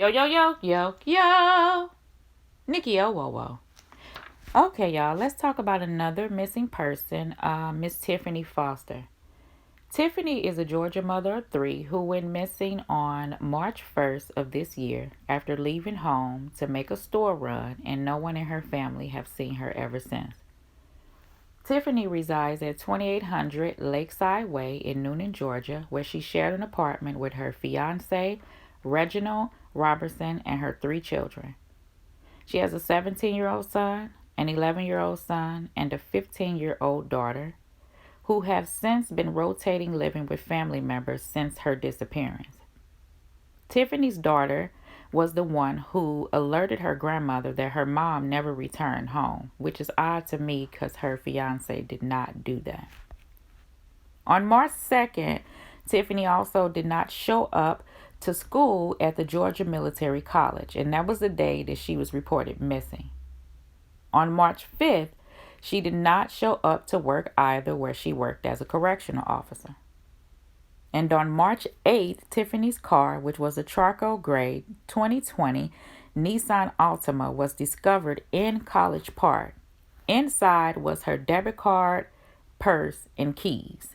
Yo, yo, yo, yo, yo. Nikki Owowo. Okay, y'all, let's talk about another missing person, Miss Tiffany Foster. Tiffany is a Georgia mother of three who went missing on March 1st of this year after leaving home to make a store run, and no one in her family have seen her ever since. Tiffany resides at 2800 Lakeside Way in Newnan, Georgia, where she shared an apartment with her fiance, Reginald Robertson, and her three children. She has a 17-year-old son, an 11-year-old son, and a 15-year-old daughter who have since been rotating living with family members since her disappearance. Tiffany's daughter was the one who alerted her grandmother that her mom never returned home, which is odd to me because her fiance did not do that. On March 2nd, Tiffany also did not show up to school at the Georgia Military College, and that was the day that she was reported missing. On March 5th, she did not show up to work either, where she worked as a correctional officer. And on March 8th, Tiffany's car, which was a charcoal gray 2020 Nissan Altima, was discovered in College Park. Inside was her debit card, purse, and keys.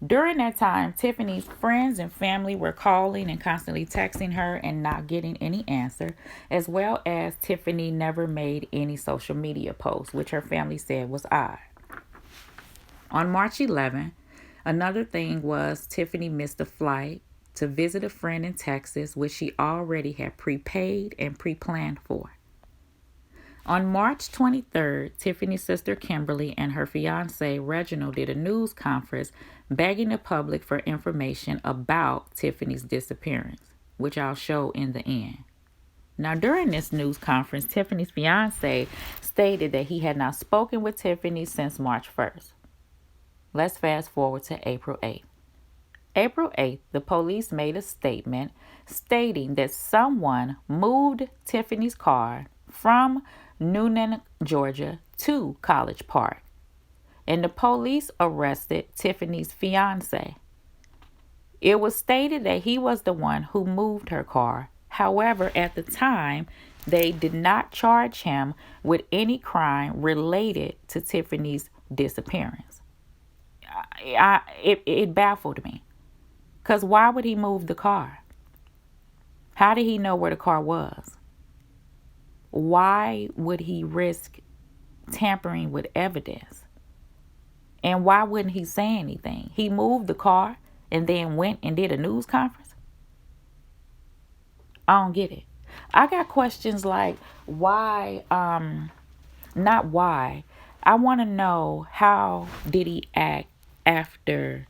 During that time, Tiffany's friends and family were calling and constantly texting her and not getting any answer, as well as Tiffany never made any social media posts, which her family said was odd. On March 11th, another thing was Tiffany missed a flight to visit a friend in Texas, which she already had prepaid and pre-planned for. On March 23rd, Tiffany's sister Kimberly and her fiance Reginald did a news conference begging the public for information about Tiffany's disappearance, which I'll show in the end. Now, during this news conference, Tiffany's fiance stated that he had not spoken with Tiffany since March 1st. Let's fast forward to April 8th. April 8th, the police made a statement stating that someone moved Tiffany's car from Newnan, Georgia to College Park, and the police arrested Tiffany's fiance. It was stated that he was the one who moved her car. However, at the time, they did not charge him with any crime related to Tiffany's disappearance. It baffled me. Because why would he move the car? How did he know where the car was? Why would he risk tampering with evidence? And why wouldn't he say anything? He moved the car and then went and did a news conference? I don't get it. I got questions like why, not why. I want to know, how did he act after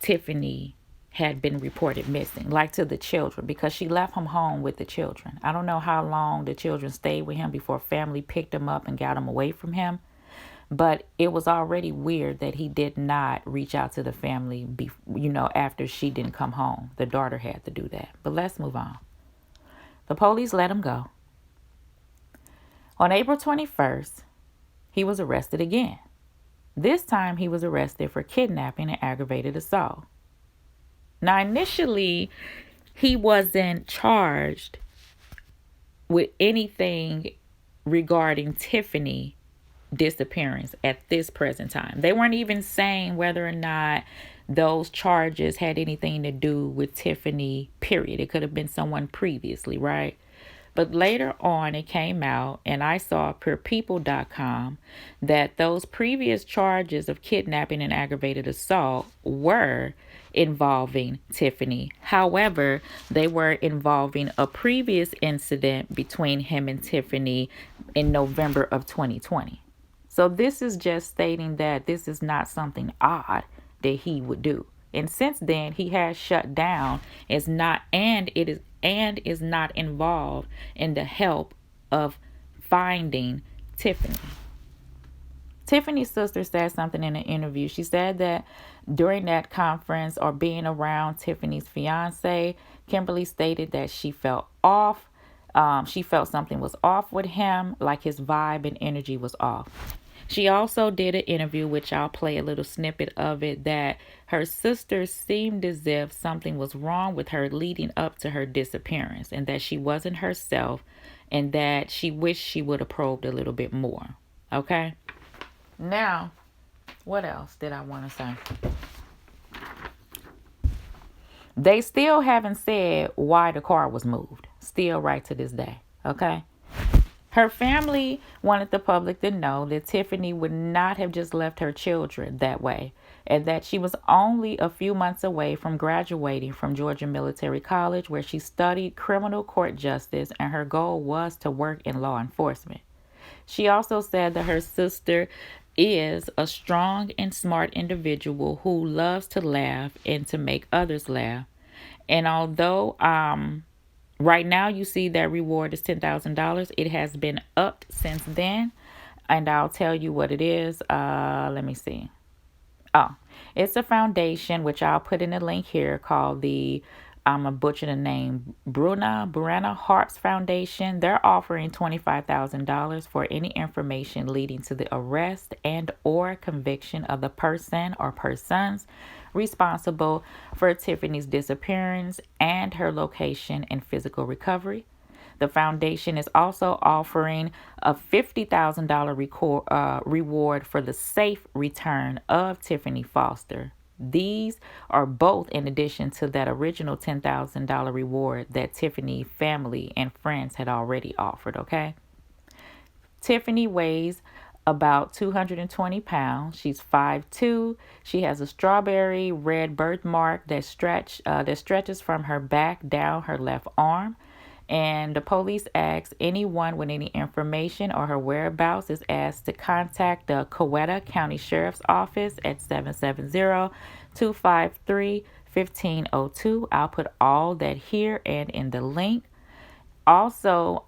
Tiffany had been reported missing, like to the children, because she left him home with the children. I don't know how long the children stayed with him before family picked him up and got him away from him, but it was already weird that he did not reach out to the family, after she didn't come home. The daughter had to do that. But let's move on. The police let him go. On April 21st, he was arrested again. This time he was arrested for kidnapping and aggravated assault. Now, initially, he wasn't charged with anything regarding Tiffany's disappearance at this present time. They weren't even saying whether or not those charges had anything to do with Tiffany, period. It could have been someone previously, right? But later on, it came out, and I saw perpeople.com that those previous charges of kidnapping and aggravated assault were involving Tiffany. However, they were involving a previous incident between him and Tiffany in November of 2020. So this is just stating that this is not something odd that he would do. And since then, he has shut down, is not involved in the help of finding Tiffany. Tiffany's sister said something in an interview. She said that during that conference, or being around Tiffany's fiance, Kimberly stated that she felt off. She felt something was off with him, like his vibe and energy was off. She also did an interview, which I'll play a little snippet of it, that her sister seemed as if something was wrong with her leading up to her disappearance and that she wasn't herself and that she wished she would have probed a little bit more. Okay? Now, what else did I want to say? They still haven't said why the car was moved. Still right to this day. Okay? Her family wanted the public to know that Tiffany would not have just left her children that way, and that she was only a few months away from graduating from Georgia Military College, where she studied criminal court justice, and her goal was to work in law enforcement. She also said that her sister is a strong and smart individual who loves to laugh and to make others laugh. And although right now, you see that reward is $10,000. It has been upped since then, and I'll tell you what it is. Let me see. Oh, it's a foundation, which I'll put in a link here, called the, I'm going to butcher the name, Briuna Harps Foundation. They're offering $25,000 for any information leading to the arrest and or conviction of the person or persons responsible for Tiffany's disappearance and her location and physical recovery. The foundation is also offering a $50,000 reward for the safe return of Tiffany Foster. These are both in addition to that original $10,000 reward that Tiffany family and friends had already offered, okay? Tiffany weighs about 220 pounds. She's 5'2". She has a strawberry red birthmark that stretches from her back down her left arm. And the police asks anyone with any information or her whereabouts is asked to contact the Coweta County Sheriff's Office at 770-253-1502. I'll put all that here and in the link. Also,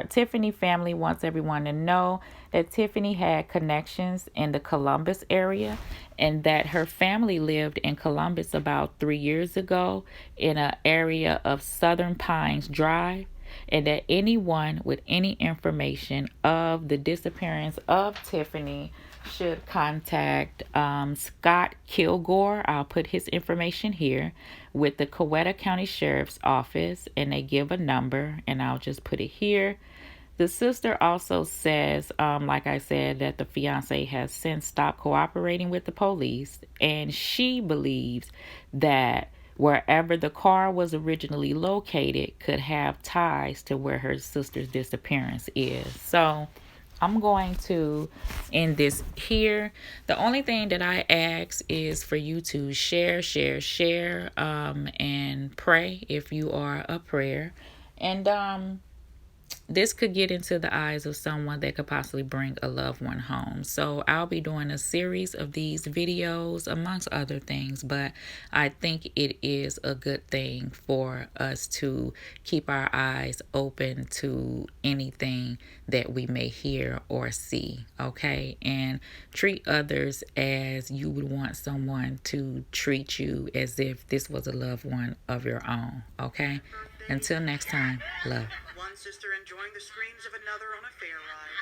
Tiffany family wants everyone to know that Tiffany had connections in the Columbus area and that her family lived in Columbus about 3 years ago in an area of Southern Pines Drive, and that anyone with any information of the disappearance of Tiffany should contact Scott Kilgore. I'll put his information here with the Coweta County Sheriff's Office, and they give a number, and I'll just put it here. The sister also says, like I said, that the fiance has since stopped cooperating with the police, and she believes that wherever the car was originally located could have ties to where her sister's disappearance is. So I'm going to end this here. The only thing that I ask is for you to share, and pray if you are a prayer. And this could get into the eyes of someone that could possibly bring a loved one home. So I'll be doing a series of these videos amongst other things, but I think it is a good thing for us to keep our eyes open to anything that we may hear or see, okay? And treat others as you would want someone to treat you, as if this was a loved one of your own, okay? Until next time, love. One sister enjoying the screams of another on a fair ride.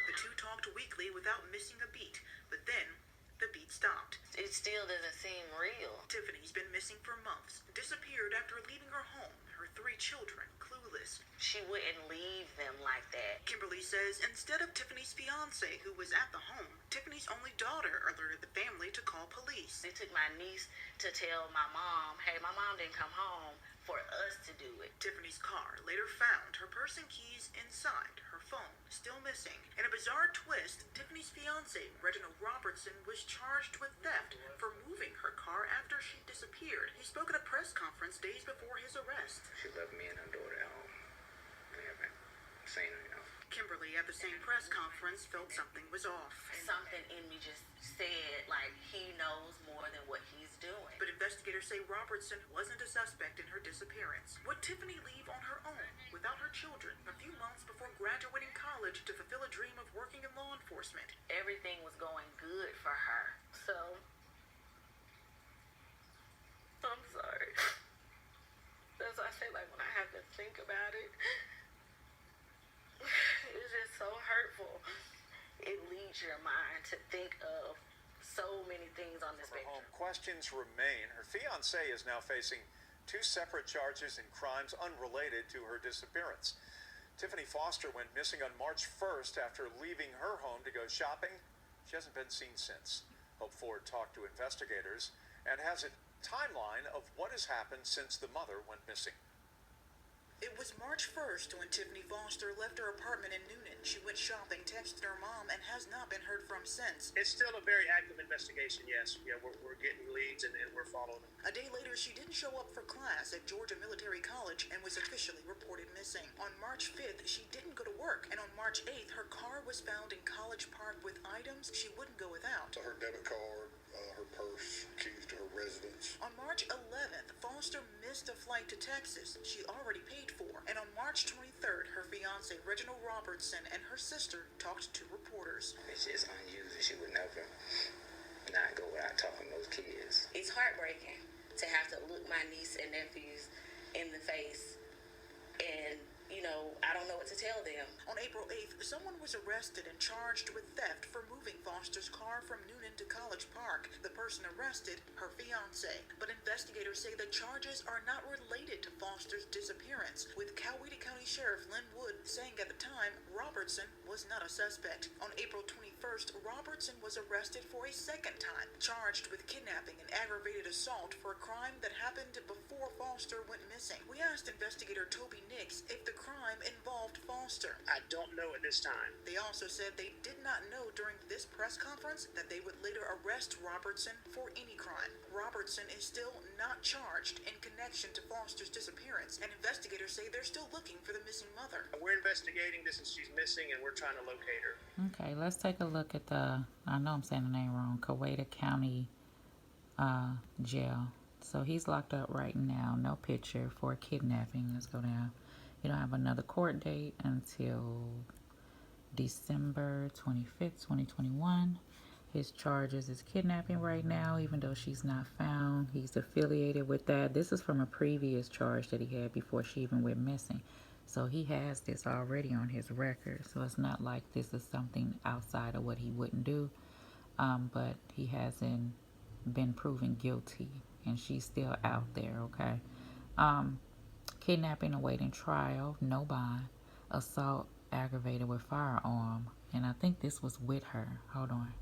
The two talked weekly without missing a beat, but then the beat stopped. It still doesn't seem real. Tiffany's been missing for months, disappeared after leaving her home, her 3 children clueless. She wouldn't leave them like that. Kimberly says instead of Tiffany's fiance, who was at the home, Tiffany's only daughter alerted the family to call police. It took my niece to tell my mom, hey, my mom didn't come home, for us to do it. Tiffany's car later found her purse and keys inside, her phone still missing. In a bizarre twist, Tiffany's fiance, Reginald Robertson, was charged with theft for moving her car after she disappeared. He spoke at a press conference days before his arrest. She left me and her daughter at home. I haven't seen her, Kimberly, at the same press conference, felt something was off. Something in me just said, like, he knows more than what he's doing. But investigators say Robertson wasn't a suspect in her disappearance. Would Tiffany leave on her own, without her children, a few months before graduating college to fulfill a dream of working in law enforcement? Everything was going good for her. So, I'm sorry. That's why I say, like, when I have to think about it, it's just so hurtful. it leads your mind to think of so many things on the From her spectrum. home, questions remain. Her fiancé is now facing 2 separate charges in crimes unrelated to her disappearance. Tiffany Foster went missing on March 1st after leaving her home to go shopping. She hasn't been seen since. Hope Ford talked to investigators and has a timeline of what has happened since the mother went missing. It was March 1st when Tiffany Foster left her apartment in Newnan. She went shopping, texted her mom, and has not been heard from since. It's still a very active investigation, yes. Yeah, we're getting leads and we're following them. A day later, she didn't show up for class at Georgia Military College and was officially reported missing. On March 5th, she didn't go to work, and on March 8th, her car was found in College Park with items she wouldn't go without. So her debit card, her purse, keys to her residence. On March 11th, Foster missed a flight to Texas she already paid for, and on March 23rd, her fiancé Reginald Robertson and her sister talked to reporters. It's just unusual. She would never not go without talking to those kids. It's heartbreaking to have to look my niece and nephews in the face and, I don't know what to tell them. On April 8th, someone was arrested and charged with theft for moving Foster's car from Newnan to College Park. The person arrested, her fiancé. But investigators say the charges are not related to Foster's disappearance, with Coweta County Sheriff Lynn Wood saying at the time Robertson was not a suspect. On April 21st, Robertson was arrested for a second time, charged with kidnapping and aggravated assault for a crime that happened before Foster went missing. We asked investigator Toby Nix if the crime involved Foster. I don't know at this time. They also said they did not know during this press conference that they would later arrest Robertson for any crime. Robertson is still not charged in connection to Foster's disappearance, and investigators say they're still looking for the missing mother. We're investigating this, and she's missing, and we're trying to locate her. Okay, let's take a look at I know I'm saying the name wrong, Coweta County jail. So he's locked up right now, no picture, for kidnapping. Let's go down. You don't have another court date until December 25th, 2021. His charges is kidnapping right now, even though she's not found. He's affiliated with that. This is from a previous charge that he had before she even went missing. So he has this already on his record. So it's not like this is something outside of what he wouldn't do. But he hasn't been proven guilty. And she's still out there, okay? Kidnapping awaiting trial, no bond. Assault aggravated with firearm. And I think this was with her. Hold on.